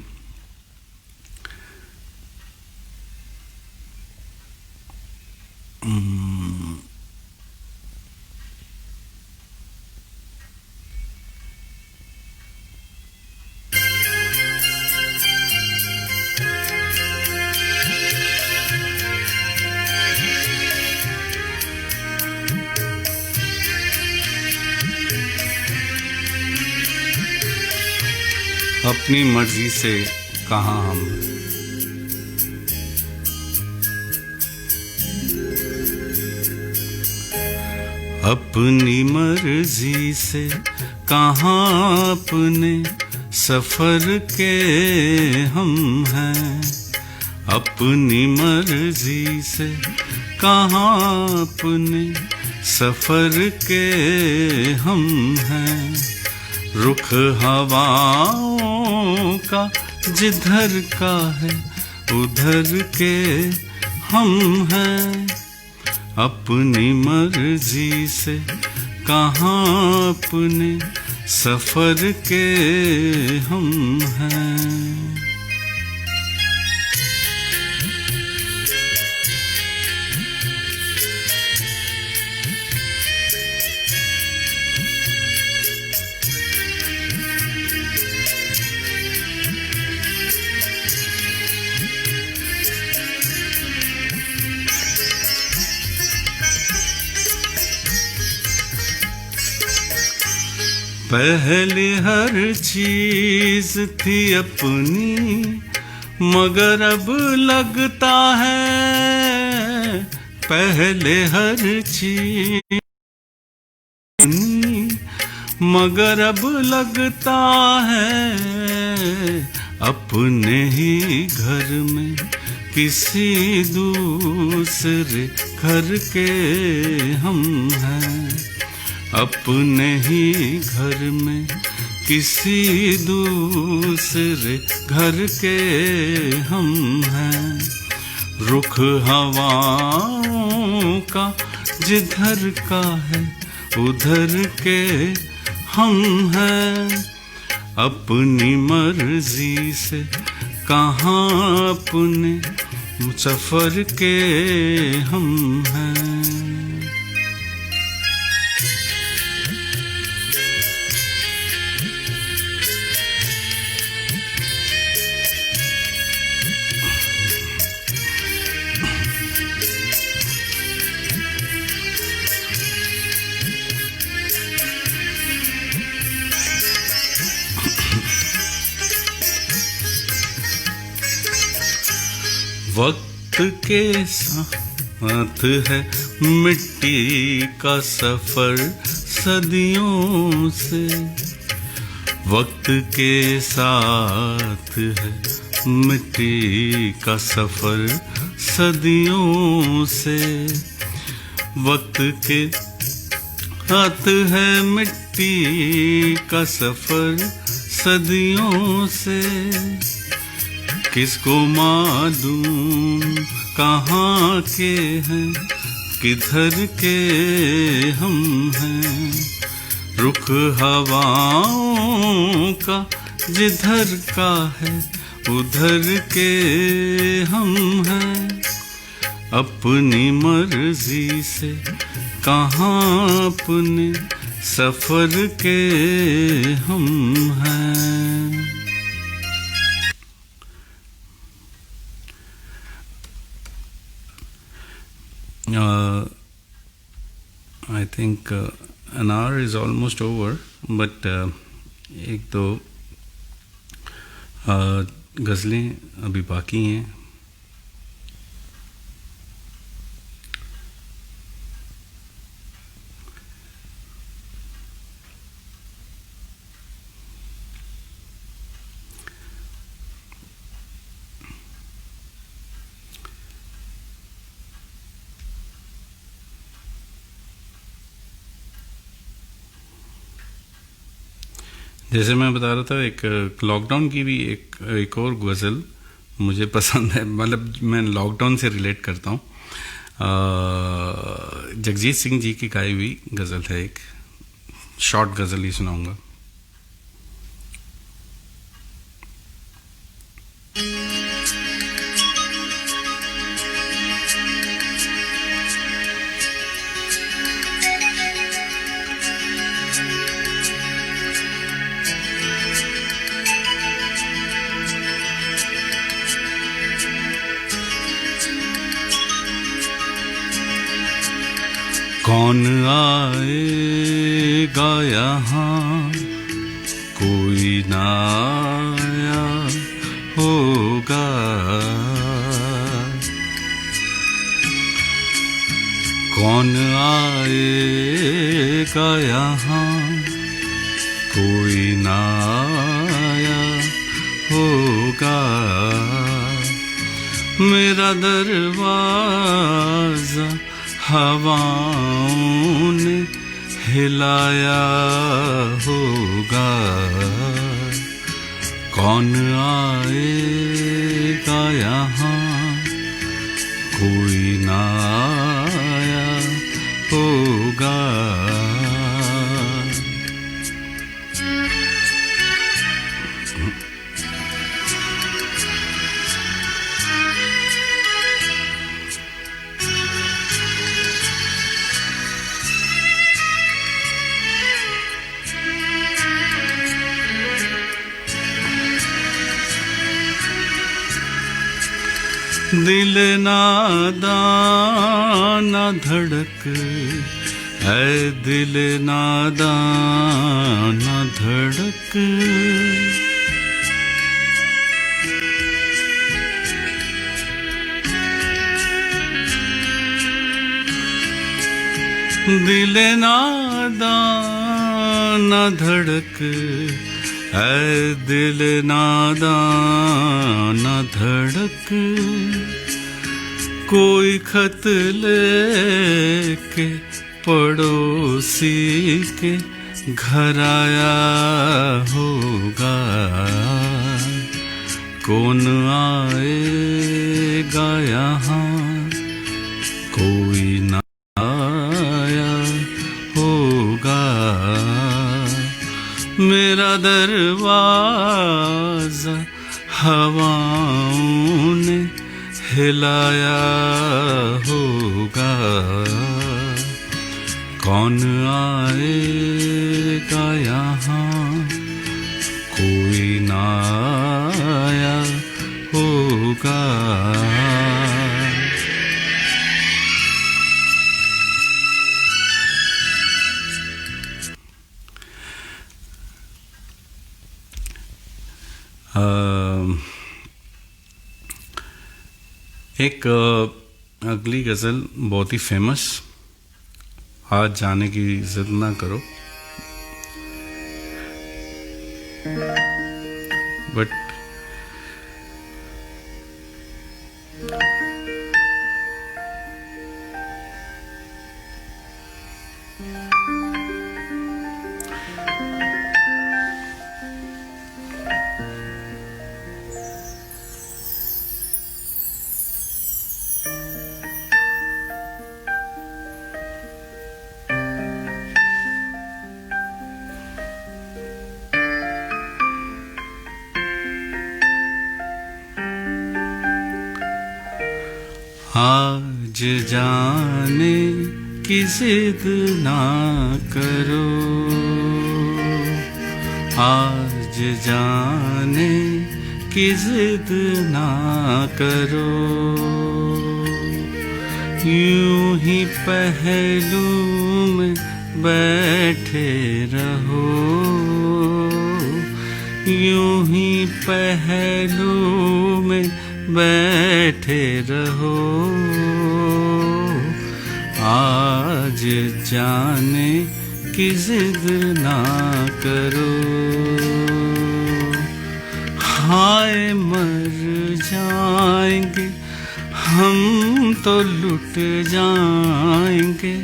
S1: अपनी मर्जी से कहाँ हम, अपनी मर्जी से कहाँ अपने सफर के हम हैं, अपनी मर्जी से कहाँ अपने सफर के हम हैं। रुख हवाओं का जिधर का है उधर के हम हैं, अपनी मर्जी से कहाँ अपने सफर के हम हैं। पहले हर चीज थी अपनी मगर अब लगता है, पहले हर चीज मगर अब लगता है, अपने ही घर में किसी दूसरे घर के हम हैं, अपने ही घर में किसी दूसरे घर के हम हैं। रुख हवाओं का जिधर का है उधर के हम हैं, अपनी मर्जी से कहाँ अपने सफर के हम हैं। वक्त के साथ है मिट्टी का सफर सदियों से, वक्त के साथ है मिट्टी का सफर सदियों से, वक्त के साथ है मिट्टी का सफर सदियों से। किसको मालूम कहाँ के हैं किधर के हम हैं, रुख हवाओं का जिधर का है उधर के हम हैं, अपनी मर्जी से कहाँ अपने सफर के हम हैं। I think an hour is almost over, but एक दो गज़लें अभी बाकी हैं। जैसे मैं बता रहा था, एक लॉकडाउन की भी एक और गज़ल मुझे पसंद है, मतलब मैं लॉकडाउन से रिलेट करता हूँ। जगजीत सिंह जी की गाई हुई गज़ल है, एक शॉर्ट गज़ल ही सुनाऊंगा। कौन आएगा यहाँ, कोई ना आया होगा। कौन आएगा यहाँ, कोई ना आया होगा। मेरा दरवाज़ा हवाओं ने हिलाया होगा। कौन आएगा यहाँ, कोई ना आया होगा। दिल नादान ना धड़क, है दिल नादान ना धड़क। दिल नादान ना धड़क, है दिल नादान ना धड़क। कोई खत लेके पड़ोसी के घर आया होगा। कौन आएगा यहाँ, कोई ना आया होगा। मेरा दरवाज़ा हवाओं ने हिलाया होगा। कौन आएगा यहाँ, कोई ना आया होगा। एक अगली गज़ल बहुत ही फेमस, आज जाने की जिद ना करो, बट आज जाने की जिद ना करो, आज जाने की जिद ना करो। यूं ही पहलू में बैठे रहो, यूं ही पहलू में बैठे रहो। आज जाने की जिद ना करो। हाय मर जाएंगे हम तो लुट जाएंगे,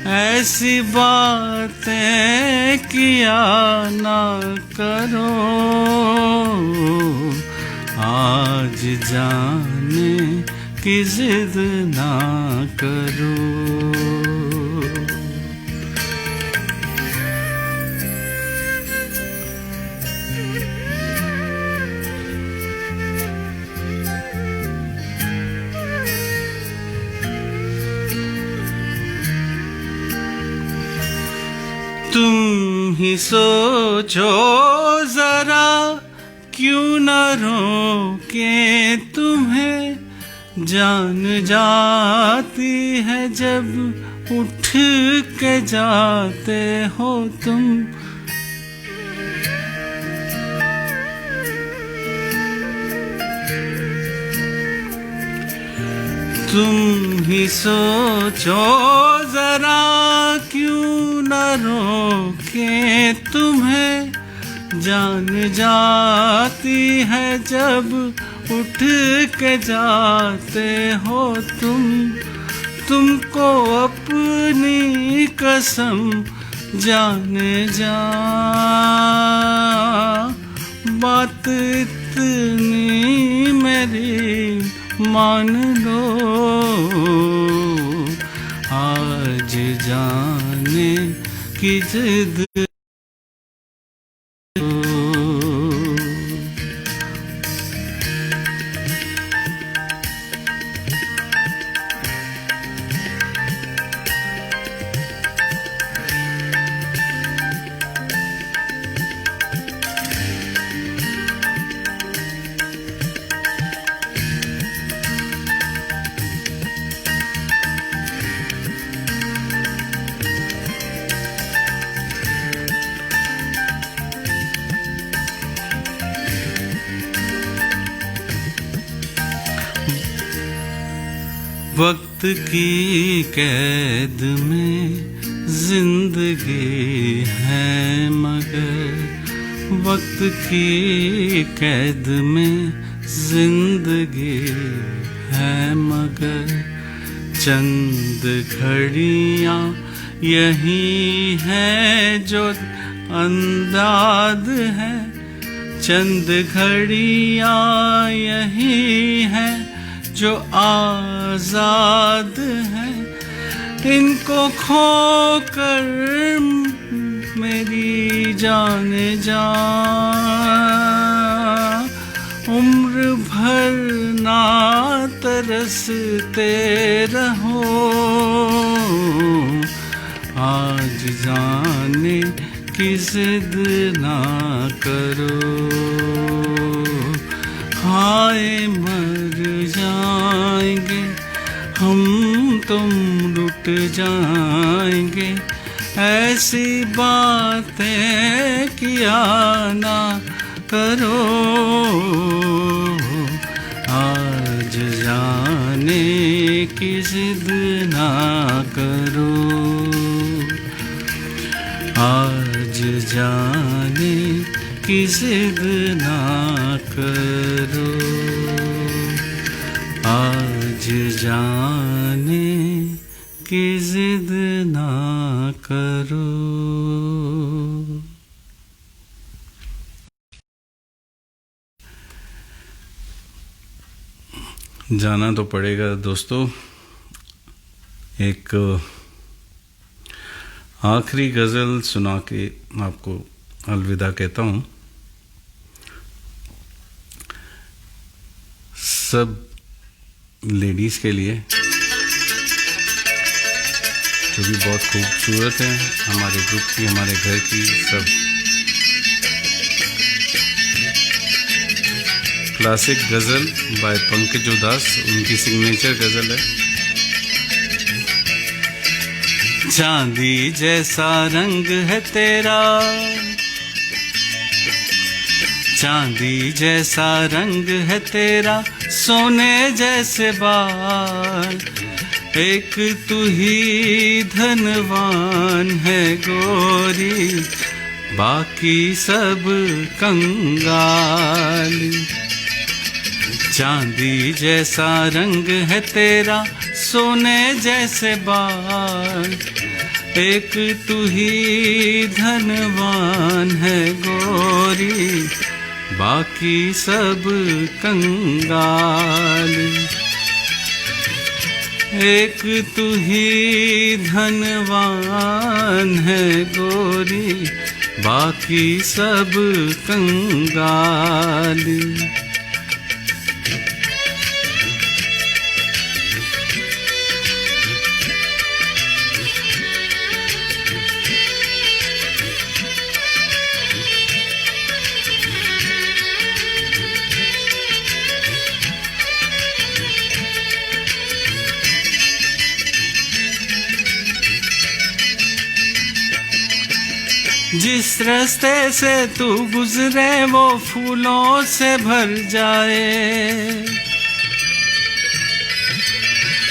S1: ऐसी बातें किया ना करो, आज जाने की जिद ना करो। तुम ही सोचो जरा, क्यों न रोके तुम्हें, जान जाती है जब उठ के जाते हो तुम। तुम ही सोचो जरा, क्यों न रोके तुम्हें, जान जाती है जब उठ के जाते हो तुम। तुमको अपनी कसम जाने जा, बात इतनी मेरी मान लो, आज जाने की जिद। वक्त की कैद में जिंदगी है मगर, वक्त की कैद में जिंदगी है मगर, चंद घड़ियां यही है जो अंदाज है, चंद घड़ियां यही है जो आजाद है। इनको खोकर मेरी जान जा, उम्र भर ना तरसते रहो, आज जाने की जिद ना करो। हाय मर जाएंगे हम, तुम लुट जाएंगे, ऐसी बातें किया ना करो, आज जाने की जिद ना करो, आज जाने की जिद ना करो, आज जाने की जिद ना करो। जाना तो पड़ेगा दोस्तों। एक आखिरी गज़ल सुना के आपको अलविदा कहता हूँ। सब लेडीज़ के लिए जो भी बहुत खूबसूरत हैं, हमारे ग्रुप की, हमारे घर की, सब क्लासिक गज़ल बाय पंकज उदास, उनकी सिग्नेचर गज़ल है। चांदी जैसा रंग है तेरा, चांदी जैसा रंग है तेरा, सोने जैसे बाल, एक तू ही धनवान है गोरी, बाकी सब कंगाल। चांदी जैसा रंग है तेरा, सोने जैसे बाल, एक तू ही धनवान है गोरी, बाकी सब कंगाल। एक तू ही धनवान है गोरी, बाकी सब कंगाल। जिस रास्ते से तू गुजरे वो फूलों से भर जाए,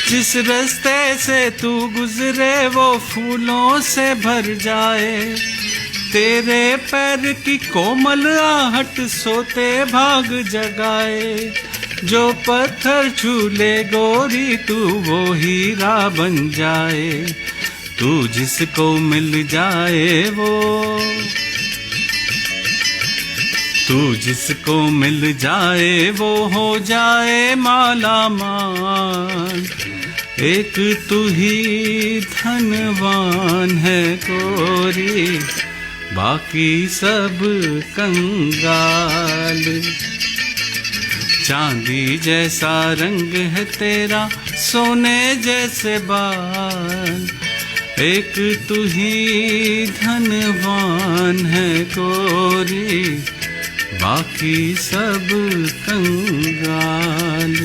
S1: जिस रास्ते से तू गुजरे वो फूलों से भर जाए। तेरे पैर की कोमल आहट सोते भाग जगाए, जो पत्थर छू ले गोरी तू वो हीरा बन जाए। तू जिसको मिल जाए वो, तू जिसको मिल जाए वो हो जाए माला माल। एक तू ही धनवान है गोरी, बाकी सब कंगाल। चांदी जैसा रंग है तेरा, सोने जैसे बाल, एक तू ही धनवान है गोरी, बाकी सब कंगाल।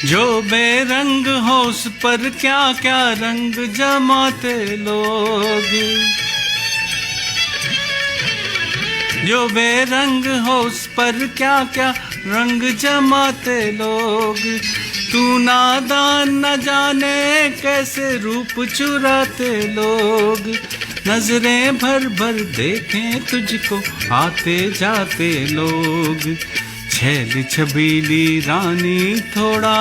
S1: जो बेरंग हो उस पर क्या क्या रंग जमाते लोग, जो बेरंग हो उस पर क्या क्या रंग जमाते लोग। तू नादान न जाने कैसे रूप चुराते लोग, नजरें भर भर देखें तुझको आते जाते लोग। छैल छबीली रानी थोड़ा,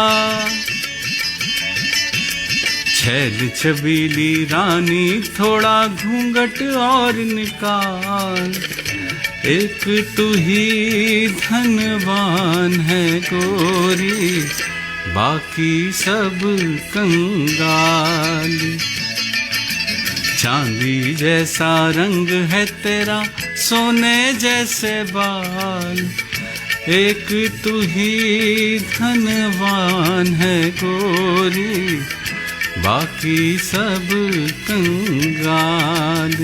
S1: छैल छबीली रानी थोड़ा घूंघट और निकाल। एक तू ही धनवान है गोरी, बाकी सब कंगाल। चांदी जैसा रंग है तेरा, सोने जैसे बाल, एक तू ही धनवान है गोरी, बाकी सब कंगाल।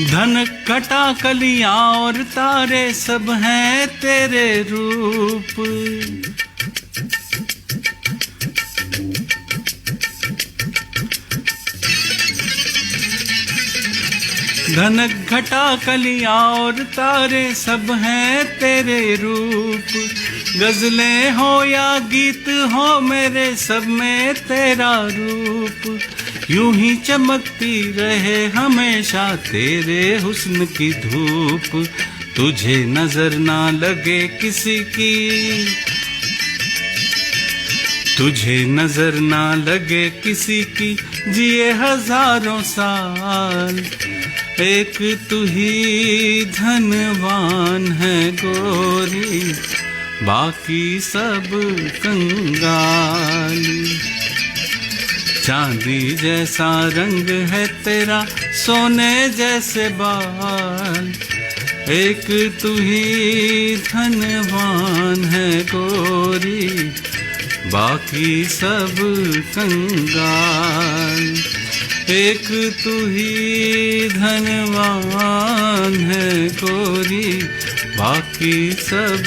S1: धन कटा कलियां और तारे सब हैं तेरे रूप। धन घटा कलियां और तारे सब हैं तेरे रूप। गजलें हो या गीत हो मेरे सब में तेरा रूप। यूं ही चमकती रहे हमेशा तेरे हुस्न की धूप। तुझे नजर ना लगे किसी की, तुझे नजर ना लगे किसी की, जिए हजारों साल, एक तू ही धनवान है गोरी, बाकी सब कंगाल। चांदी जैसा रंग है तेरा, सोने जैसे बाल, एक तू ही धनवान है गोरी, बाकी सब कंगाल। एक तू ही धनवान है गोरी, बाकी सब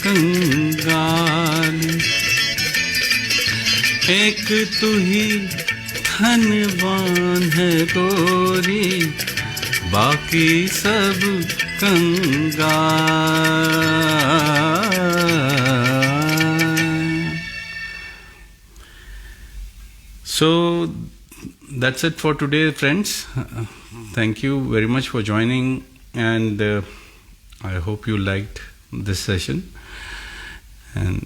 S1: कंगाल। एक तू ही धनवान है गोरी, बाकी सब कंगाल। So that's it for today, friends. Thank you very much for joining, and I hope you liked this session, and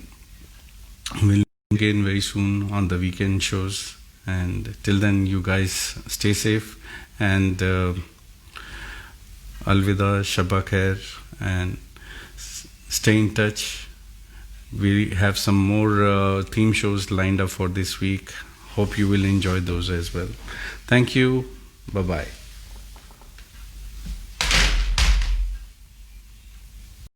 S1: we'll again very soon on the weekend shows. And till then, you guys stay safe, and alvida, shabba khair, and stay in touch. We have some more theme shows lined up for this week. Hope you will enjoy those as well. Thank you. Bye-bye.